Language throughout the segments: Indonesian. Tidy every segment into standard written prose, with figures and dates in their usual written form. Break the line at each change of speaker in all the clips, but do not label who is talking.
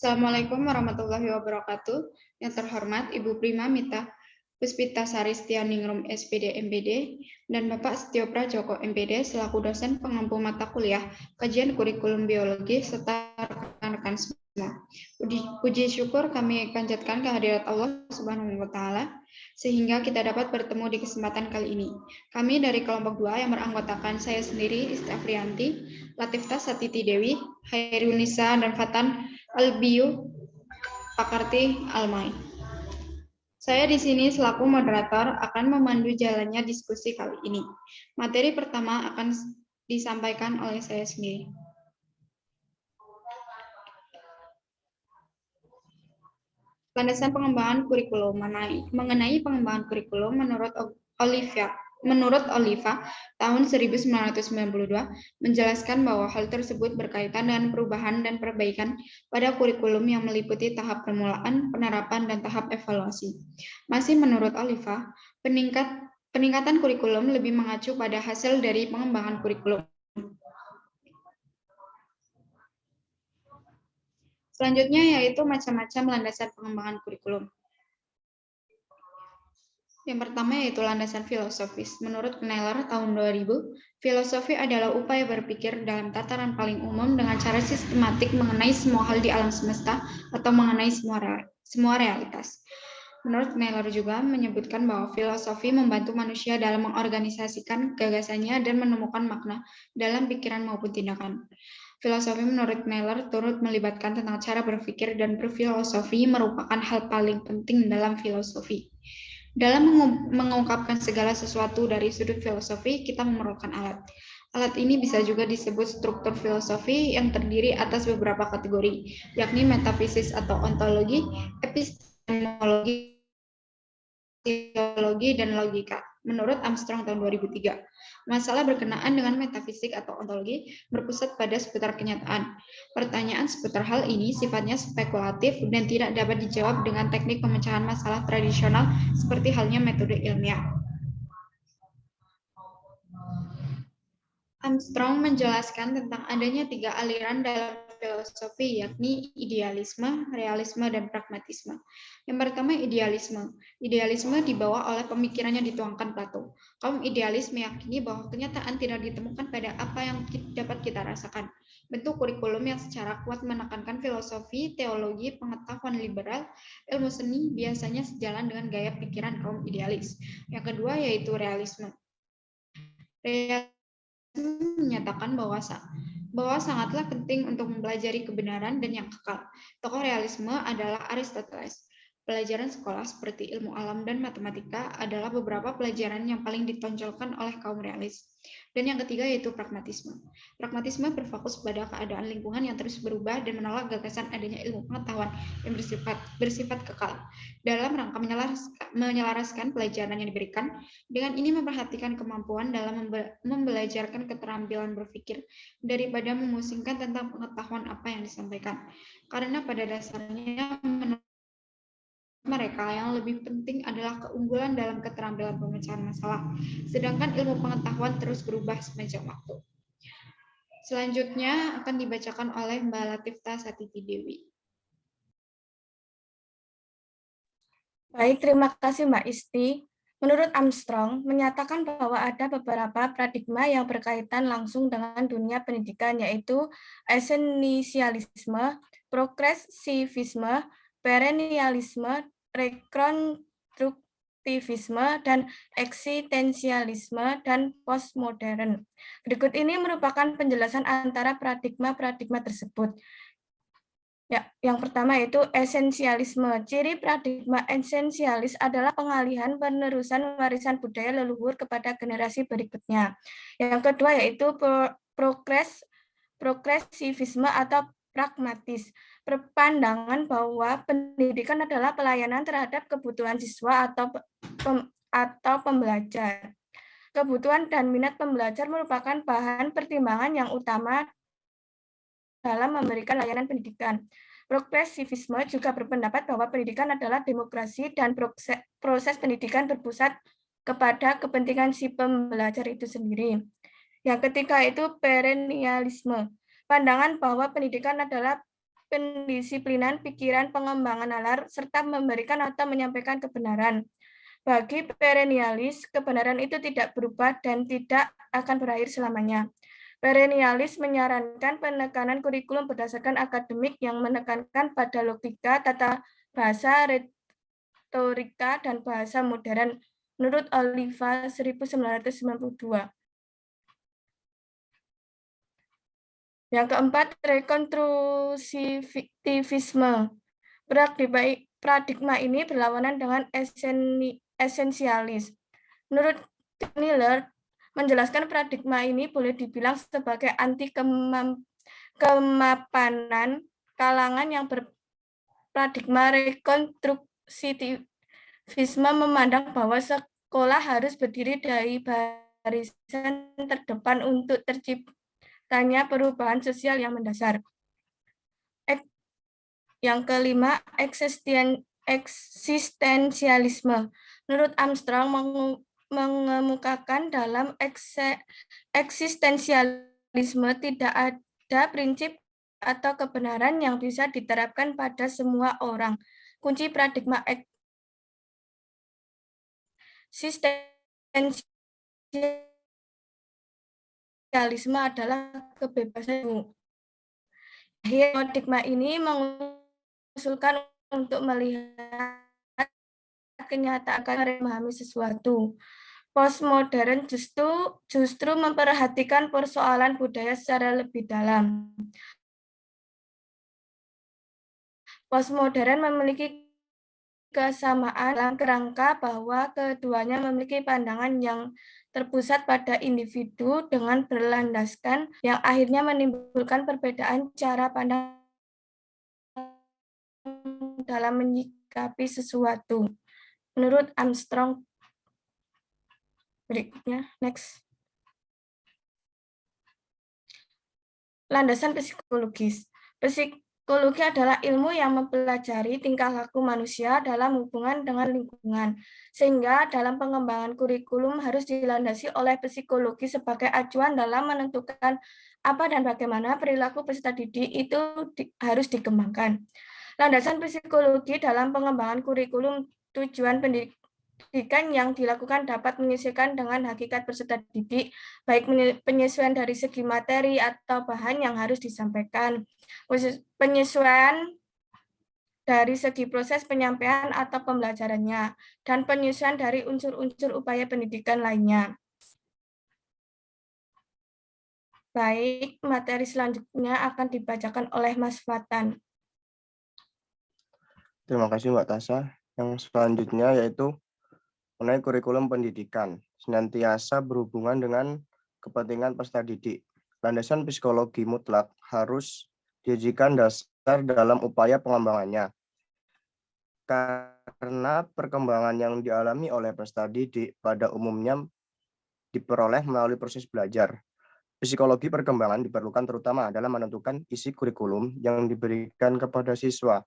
Assalamualaikum warahmatullahi wabarakatuh. Yang terhormat Ibu Prima Mita Puspitasari Setianingrum SPD MPD dan Bapak Setio Prajoko MPD selaku dosen pengampu mata kuliah kajian kurikulum biologi serta rekan-rekan semua. Puji syukur kami panjatkan kehadirat Allah Subhanahu wa taala sehingga kita dapat bertemu di kesempatan kali ini. Kami dari kelompok 2 yang beranggotakan saya sendiri Isti Afrianti, Latifta Satiti Dewi, Hairunisa dan Fatan Albiu Pakarti Almai. Saya di sini selaku moderator akan memandu jalannya diskusi kali ini. Materi pertama akan disampaikan oleh saya sendiri. Landasan pengembangan kurikulum mengenai pengembangan kurikulum menurut Oliva tahun 1992 menjelaskan bahwa hal tersebut berkaitan dengan perubahan dan perbaikan pada kurikulum yang meliputi tahap permulaan, penerapan, dan tahap evaluasi. Masih menurut Oliva, peningkatan kurikulum lebih mengacu pada hasil dari pengembangan kurikulum. Selanjutnya yaitu macam-macam landasan pengembangan kurikulum. Yang pertama yaitu landasan filosofis. Menurut Kneller tahun 2000, filosofi adalah upaya berpikir dalam tataran paling umum dengan cara sistematik mengenai semua hal di alam semesta atau mengenai semua realitas. Menurut Kneller juga menyebutkan bahwa filosofi membantu manusia dalam mengorganisasikan gagasannya dan menemukan makna dalam pikiran maupun tindakan. Filosofi menurut Kneller turut melibatkan tentang cara berpikir dan berfilosofi merupakan hal paling penting dalam filosofi. Dalam mengungkapkan segala sesuatu dari sudut filosofi, kita memerlukan alat. Alat ini bisa juga disebut struktur filosofi yang terdiri atas beberapa kategori, yakni metafisis atau ontologi, epistemologi, teologi, dan logika. Menurut Armstrong tahun 2003, masalah berkenaan dengan metafisik atau ontologi berpusat pada seputar kenyataan. Pertanyaan seputar hal ini sifatnya spekulatif dan tidak dapat dijawab dengan teknik pemecahan masalah tradisional seperti halnya metode ilmiah. Armstrong menjelaskan tentang adanya 3 aliran dalam filosofi, yakni idealisme, realisme, dan pragmatisme. Yang pertama, idealisme. Idealisme dibawa oleh pemikirannya dituangkan Plato. Kaum idealis meyakini bahwa kenyataan tidak ditemukan pada apa yang dapat kita rasakan. Bentuk kurikulum yang secara kuat menekankan filosofi, teologi, pengetahuan liberal, ilmu seni biasanya sejalan dengan gaya pikiran kaum idealis. Yang kedua yaitu realisme. Menyatakan bahwa sangatlah penting untuk mempelajari kebenaran dan yang kekal. Tokoh realisme adalah Aristoteles. Pelajaran sekolah seperti ilmu alam dan matematika adalah beberapa pelajaran yang paling ditonjolkan oleh kaum realis. Dan yang ketiga yaitu pragmatisme. Pragmatisme berfokus pada keadaan lingkungan yang terus berubah dan menolak gagasan adanya ilmu pengetahuan yang bersifat kekal. Dalam rangka menyelaraskan pelajaran yang diberikan, dengan ini memperhatikan kemampuan dalam membelajarkan keterampilan berpikir daripada memusingkan tentang pengetahuan apa yang disampaikan. Karena pada dasarnya mereka yang lebih penting adalah keunggulan dalam keterampilan pemecahan masalah, sedangkan ilmu pengetahuan terus berubah sepanjang waktu. Selanjutnya akan dibacakan oleh Mbak Latifta Satiti Dewi.
Baik, terima kasih Mbak Isti. Menurut Armstrong, menyatakan bahwa ada beberapa paradigma yang berkaitan langsung dengan dunia pendidikan, yaitu esensialisme, progresivisme, perennialisme, rekonstruktivisme, dan eksistensialisme, dan postmodern. Berikut ini merupakan penjelasan antara paradigma-paradigma tersebut. Ya, yang pertama yaitu esensialisme. Ciri paradigma esensialis adalah pengalihan penerusan warisan budaya leluhur kepada generasi berikutnya. Yang kedua yaitu progresivisme atau pragmatis. Perpandangan bahwa pendidikan adalah pelayanan terhadap kebutuhan siswa atau pembelajar. Kebutuhan dan minat pembelajar merupakan bahan pertimbangan yang utama dalam memberikan layanan pendidikan. Progresivisme juga berpendapat bahwa pendidikan adalah demokrasi dan proses pendidikan berpusat kepada kepentingan si pembelajar itu sendiri. Yang ketiga itu perennialisme. Pandangan bahwa pendidikan adalah pendisiplinan pikiran, pengembangan nalar, serta memberikan atau menyampaikan kebenaran. Bagi perennialis, kebenaran itu tidak berubah dan tidak akan berakhir selamanya. Perennialis menyarankan penekanan kurikulum berdasarkan akademik yang menekankan pada logika, tata bahasa, retorika, dan bahasa modern, menurut Oliva 1992. Yang keempat, rekonstruksivisme. Paradigma ini berlawanan dengan esensialis. Menurut Miller, menjelaskan paradigma ini boleh dibilang sebagai anti kemapanan kalangan yang berparadigma rekonstruksivisme memandang bahwa sekolah harus berdiri dari barisan terdepan untuk terciptanya perubahan sosial yang mendasar. Yang kelima, eksistensialisme. Menurut Armstrong, mengemukakan dalam eksistensialisme tidak ada prinsip atau kebenaran yang bisa diterapkan pada semua orang. Kunci paradigma eksistensialisme adalah kebebasan. Paradigma ini mengusulkan untuk melihat kenyataan akan memahami sesuatu. Postmodern justru memperhatikan persoalan budaya secara lebih dalam. Postmodern memiliki kesamaan dalam kerangka bahwa keduanya memiliki pandangan yang terpusat pada individu dengan berlandaskan yang akhirnya menimbulkan perbedaan cara pandang dalam menyikapi sesuatu. Menurut Armstrong, berikutnya, next. Landasan psikologis. Psikologi adalah ilmu yang mempelajari tingkah laku manusia dalam hubungan dengan lingkungan, sehingga dalam pengembangan kurikulum harus dilandasi oleh psikologi sebagai acuan dalam menentukan apa dan bagaimana perilaku peserta didik itu harus dikembangkan. Landasan psikologi dalam pengembangan kurikulum tujuan pendidikan yang dilakukan dapat menyesuaikan dengan hakikat peserta didik, baik penyesuaian dari segi materi atau bahan yang harus disampaikan, penyesuaian dari segi proses penyampaian atau pembelajarannya, dan penyesuaian dari unsur-unsur upaya pendidikan lainnya. Baik, materi selanjutnya akan dibacakan oleh Mas Fatan.
Terima kasih Mbak Tasha. Yang selanjutnya yaitu mengenai kurikulum pendidikan, senantiasa berhubungan dengan kepentingan peserta didik. Landasan psikologi mutlak harus dijadikan dasar dalam upaya pengembangannya. Karena perkembangan yang dialami oleh peserta didik pada umumnya diperoleh melalui proses belajar. Psikologi perkembangan diperlukan terutama dalam menentukan isi kurikulum yang diberikan kepada siswa,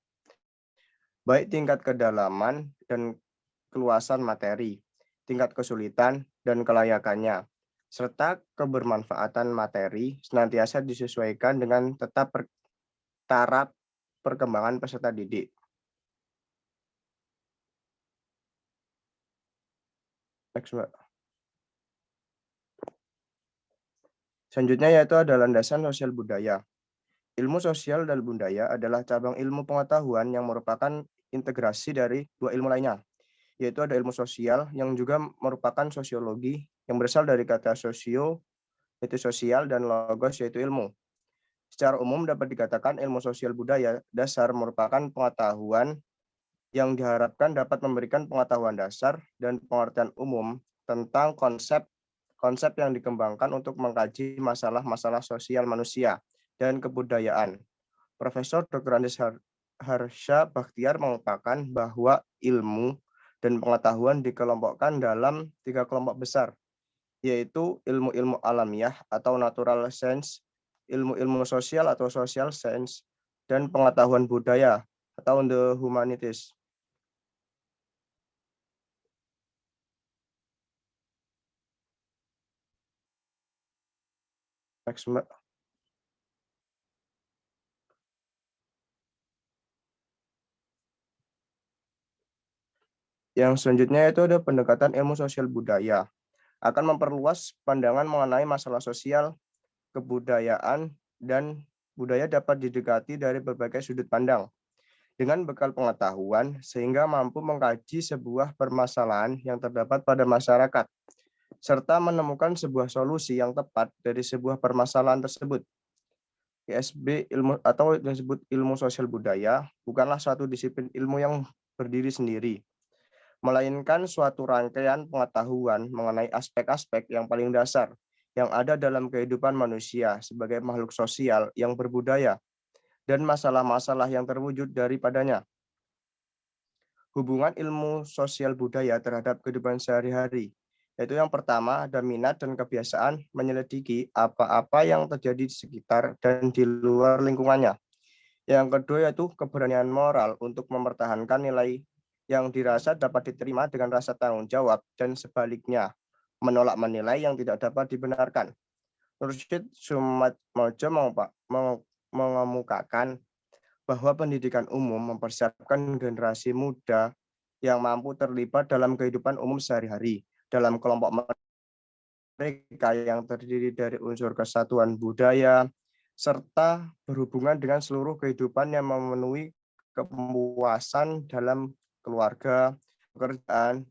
baik tingkat kedalaman dan keluasan materi, tingkat kesulitan dan kelayakannya, serta kebermanfaatan materi senantiasa disesuaikan dengan taraf perkembangan peserta didik. Next, Mbak. Selanjutnya yaitu ada landasan sosial budaya. Ilmu sosial dan budaya adalah cabang ilmu pengetahuan yang merupakan integrasi dari dua ilmu lainnya, yaitu ada ilmu sosial yang juga merupakan sosiologi yang berasal dari kata sosio, yaitu sosial, dan logos, yaitu ilmu. Secara umum dapat dikatakan ilmu sosial budaya dasar merupakan pengetahuan yang diharapkan dapat memberikan pengetahuan dasar dan pengertian umum tentang konsep yang dikembangkan untuk mengkaji masalah-masalah sosial manusia dan kebudayaan. Profesor Dr. Andes Harsha Bakhtiar mengatakan bahwa ilmu dan pengetahuan dikelompokkan dalam 3 kelompok besar, yaitu ilmu-ilmu alamiah atau natural science, ilmu-ilmu sosial atau social science, dan pengetahuan budaya atau the humanities. Next, Mbak. Yang selanjutnya itu ada pendekatan ilmu sosial budaya. Akan memperluas pandangan mengenai masalah sosial, kebudayaan, dan budaya dapat didekati dari berbagai sudut pandang dengan bekal pengetahuan sehingga mampu mengkaji sebuah permasalahan yang terdapat pada masyarakat serta menemukan sebuah solusi yang tepat dari sebuah permasalahan tersebut. ISB ilmu atau yang disebut ilmu sosial budaya bukanlah suatu disiplin ilmu yang berdiri sendiri, melainkan suatu rangkaian pengetahuan mengenai aspek-aspek yang paling dasar yang ada dalam kehidupan manusia sebagai makhluk sosial yang berbudaya dan masalah-masalah yang terwujud daripadanya. Hubungan ilmu sosial budaya terhadap kehidupan sehari-hari, yaitu yang pertama ada minat dan kebiasaan menyelidiki apa-apa yang terjadi di sekitar dan di luar lingkungannya. Yang kedua yaitu keberanian moral untuk mempertahankan nilai yang dirasa dapat diterima dengan rasa tanggung jawab dan sebaliknya, menolak menilai yang tidak dapat dibenarkan. Nursyid Sumatmojo mengemukakan bahwa pendidikan umum mempersiapkan generasi muda yang mampu terlibat dalam kehidupan umum sehari-hari dalam kelompok mereka yang terdiri dari unsur kesatuan budaya serta berhubungan dengan seluruh kehidupan yang memenuhi kepuasan dalam keluarga, pekerjaan,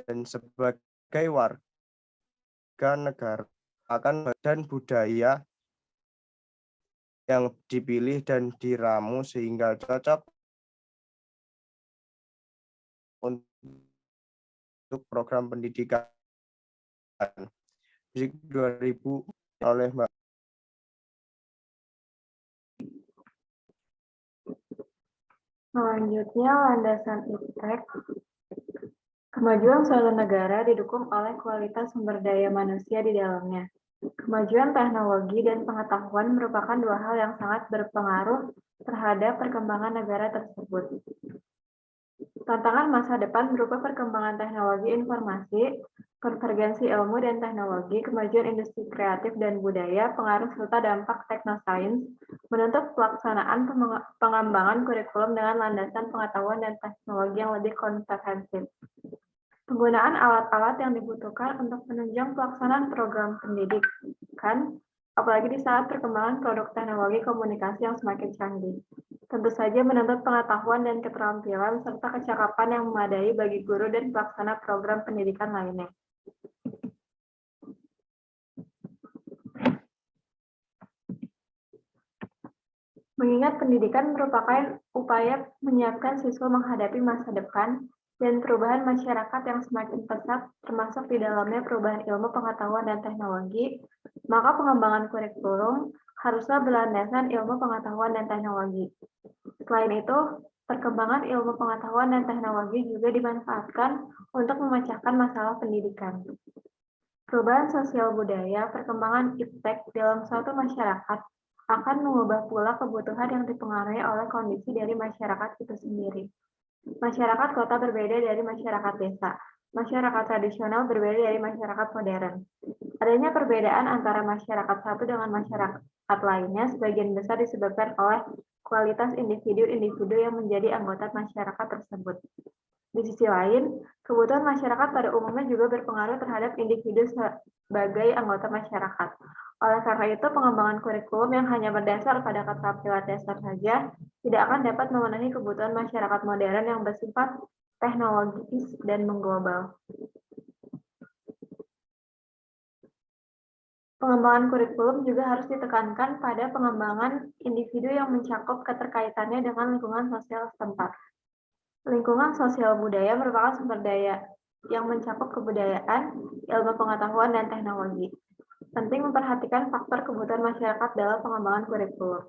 dan sebagai warga negara akan dan budaya yang dipilih dan diramu sehingga cocok untuk program pendidikan. Musik 2000 oleh Mbak.
Selanjutnya, landasan iptek. Kemajuan suatu negara didukung oleh kualitas sumber daya manusia di dalamnya. Kemajuan teknologi dan pengetahuan merupakan dua hal yang sangat berpengaruh terhadap perkembangan negara tersebut. Tantangan masa depan berupa perkembangan teknologi informasi, konvergensi ilmu dan teknologi, kemajuan industri kreatif dan budaya, pengaruh serta dampak teknosains, menuntut pelaksanaan pengembangan kurikulum dengan landasan pengetahuan dan teknologi yang lebih komprehensif. Penggunaan alat-alat yang dibutuhkan untuk menunjang pelaksanaan program pendidikan, apalagi di saat perkembangan produk teknologi komunikasi yang semakin canggih. Tentu saja menuntut pengetahuan dan keterampilan serta kecakapan yang memadai bagi guru dan pelaksana program pendidikan lainnya. Mengingat pendidikan merupakan upaya menyiapkan siswa menghadapi masa depan dan perubahan masyarakat yang semakin pesat, termasuk di dalamnya perubahan ilmu pengetahuan dan teknologi, maka pengembangan kurikulum haruslah berlandaskan ilmu pengetahuan dan teknologi. Selain itu, perkembangan ilmu pengetahuan dan teknologi juga dimanfaatkan untuk memecahkan masalah pendidikan. Perubahan sosial budaya, perkembangan iptek dalam suatu masyarakat akan mengubah pula kebutuhan yang dipengaruhi oleh kondisi dari masyarakat itu sendiri. Masyarakat kota berbeda dari masyarakat desa. Masyarakat tradisional berbeda dari masyarakat modern. Adanya perbedaan antara masyarakat satu dengan masyarakat lainnya sebagian besar disebabkan oleh kualitas individu-individu yang menjadi anggota masyarakat tersebut. Di sisi lain, kebutuhan masyarakat pada umumnya juga berpengaruh terhadap individu sebagai anggota masyarakat. Oleh karena itu, pengembangan kurikulum yang hanya berdasar pada keterampilan dasar saja tidak akan dapat memenuhi kebutuhan masyarakat modern yang bersifat teknologis dan mengglobal. Pengembangan kurikulum juga harus ditekankan pada pengembangan individu yang mencakup keterkaitannya dengan lingkungan sosial setempat. Lingkungan sosial budaya merupakan sumber daya yang mencakup kebudayaan, ilmu pengetahuan, dan teknologi. Penting memperhatikan faktor kebutuhan masyarakat dalam pengembangan kurikulum.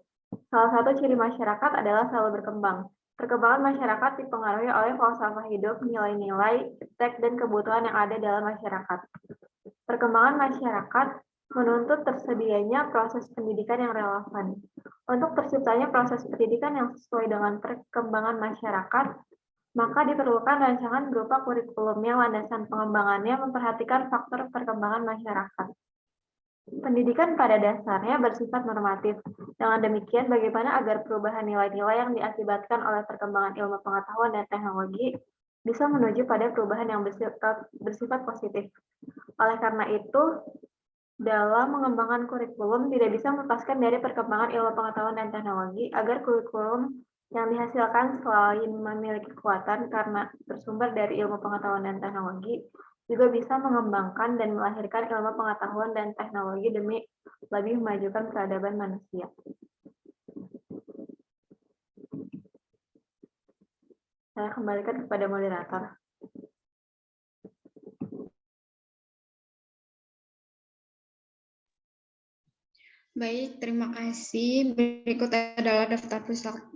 Salah satu ciri masyarakat adalah selalu berkembang. Perkembangan masyarakat dipengaruhi oleh falsafah hidup, nilai-nilai, iptek, dan kebutuhan yang ada dalam masyarakat. Perkembangan masyarakat menuntut tersedianya proses pendidikan yang relevan. Untuk terciptanya proses pendidikan yang sesuai dengan perkembangan masyarakat, maka diperlukan rancangan berupa kurikulum yang landasan pengembangannya memperhatikan faktor perkembangan masyarakat. Pendidikan pada dasarnya bersifat normatif. Dengan demikian, bagaimana agar perubahan nilai-nilai yang diakibatkan oleh perkembangan ilmu pengetahuan dan teknologi bisa menuju pada perubahan yang bersifat positif. Oleh karena itu, dalam mengembangkan kurikulum tidak bisa melepaskan dari perkembangan ilmu pengetahuan dan teknologi agar kurikulum yang dihasilkan selain memiliki kekuatan karena bersumber dari ilmu pengetahuan dan teknologi, juga bisa mengembangkan dan melahirkan ilmu pengetahuan dan teknologi demi lebih memajukan peradaban manusia. Saya kembalikan kepada moderator.
Baik, terima kasih. Berikut adalah daftar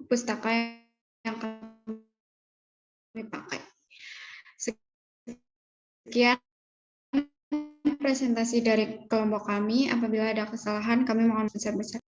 pustaka yang kami pakai. Sekian presentasi dari kelompok kami. Apabila ada kesalahan, kami mohon sebesar-besarnya.